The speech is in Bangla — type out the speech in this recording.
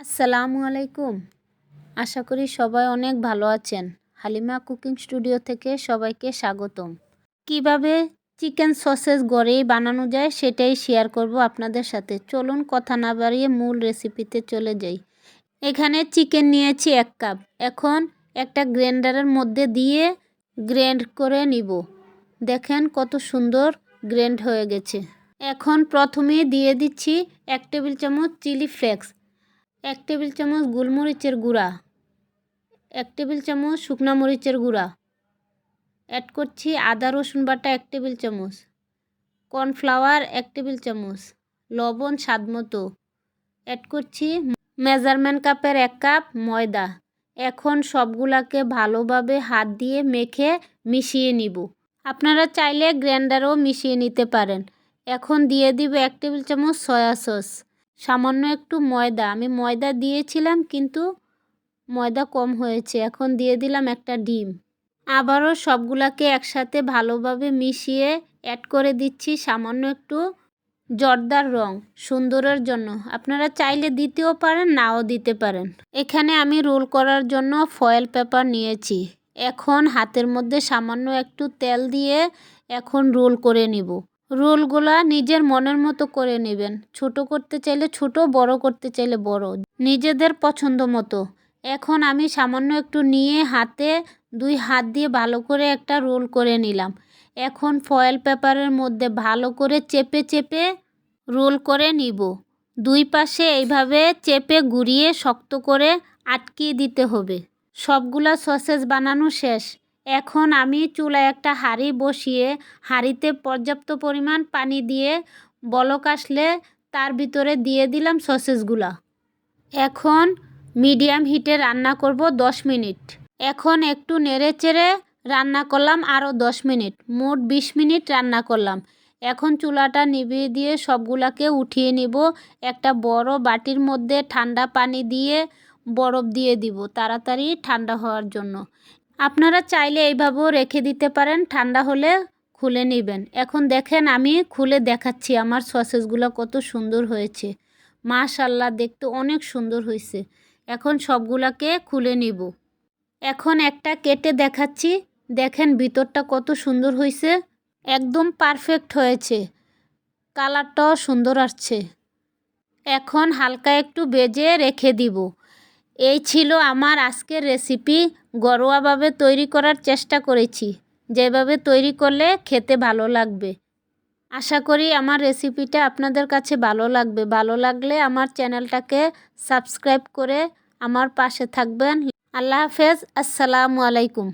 আসসালামু আলাইকুম। আশা করি সবাই অনেক ভালো আছেন। হালিমা কুকিং স্টুডিও থেকে সবাইকে স্বাগতম। কিভাবে চিকেন সসেজ ঘরেই বানানো যায় সেটাই শেয়ার করব আপনাদের সাথে। চলুন কথা না বাড়িয়ে মূল রেসিপিতে চলে যাই। এখানে চিকেন নিয়েছি 1 কাপ। এখন একটা গ্রাইন্ডারের মধ্যে দিয়ে গ্রাইন্ড করে নিব। দেখেন কত সুন্দর গ্রাইন্ড হয়ে গেছে। এখন প্রথমেই দিয়ে দিচ্ছি 1 টেবিল চামচ চিলি ফ্লেক্স, 1 টেবিল চামচ গোলমরিচের গুঁড়া, 1 টেবিল চামচ শুকনা মরিচের গুঁড়া, অ্যাড করছি আদা রসুন বাটা 1 টেবিল চামচ, কর্নফ্লাওয়ার 1 টেবিল চামচ, লবণ স্বাদমতো, অ্যাড করছি মেজারমেন্ট কাপের 1 কাপ ময়দা। এখন সবগুলাকে ভালোভাবে হাত দিয়ে মেখে মিশিয়ে নিব। আপনারা চাইলে গ্রাইন্ডারেও মিশিয়ে নিতে পারেন। এখন দিয়ে দিব 1 টেবিল চামচ সয়া সস, সামান্য একটু ময়দা। আমি ময়দা দিয়েছিলাম কিন্তু ময়দা কম হয়েছে। এখন দিয়ে দিলাম একটা ডিম। আবারও সবগুলাকে একসাথে ভালোভাবে মিশিয়ে অ্যাড করে দিচ্ছি সামান্য একটু জর্দার রং সুন্দরের জন্য। আপনারা চাইলে দিতেও পারেন, নাও দিতে পারেন। এখানে আমি রোল করার জন্য ফয়েল পেপার নিয়েছি। এখন হাতের মধ্যে সামান্য একটু তেল দিয়ে এখন রোল করে নিব। রোলগুলা নিজের মনের মতো করে নেবেন। ছোট করতে চাইলে ছোট, বড় করতে চাইলে বড়, নিজেদের পছন্দ মতো। এখন আমি সামান্য একটু নিয়ে হাতে 2 হাত দিয়ে ভালো করে একটা রোল করে নিলাম। এখন ফয়েল পেপারের মধ্যে ভালো করে চেপে চেপে রোল করে নিব। 2 পাশে এইভাবে চেপে ঘুরিয়ে শক্ত করে আটকিয়ে দিতে হবে। সবগুলা সসেজ বানানো শেষ। এখন আমি চুলায় একটা হাঁড়ি বসিয়ে হাঁড়িতে পর্যাপ্ত পরিমাণ পানি দিয়ে বলক আসলে তার ভিতরে দিয়ে দিলাম সসেজগুলা। এখন মিডিয়াম হিটে রান্না করব 10 মিনিট। এখন একটু নেড়েচেড়ে রান্না করলাম আরও 10 মিনিট, মোট 20 মিনিট রান্না করলাম। এখন চুলাটা নিভিয়ে দিয়ে সবগুলাকে উঠিয়ে নিব। একটা বড় বাটির মধ্যে ঠান্ডা পানি দিয়ে বরফ দিয়ে দিব তাড়াতাড়ি ঠান্ডা হওয়ার জন্য। আপনারা চাইলে এইভাবেও রেখে দিতে পারেন, ঠান্ডা হলে খুলে নেবেন। এখন দেখেন আমি খুলে দেখাচ্ছি আমার সসেজগুলো কত সুন্দর হয়েছে। মাশাআল্লাহ, দেখতে অনেক সুন্দর হয়েছে। এখন সবগুলাকে খুলে নিব। এখন একটা কেটে দেখাচ্ছি। দেখেন ভিতরটা কত সুন্দর হয়েছে, একদম পারফেক্ট হয়েছে। কালারটাও সুন্দর আসছে। এখন হালকা একটু ভেজে রেখে দিব। এই ছিল আমার আজকের রেসিপি। ঘরোয়াভাবে তৈরি করার চেষ্টা করেছি, যেভাবে তৈরি করলে খেতে ভালো লাগবে। আশা করি আমার রেসিপিটা আপনাদের কাছে ভালো লাগবে। ভালো লাগলে আমার চ্যানেলটাকে সাবস্ক্রাইব করে আমার পাশে থাকবেন। আল্লাহ হাফেজ। আসসালামু আলাইকুম।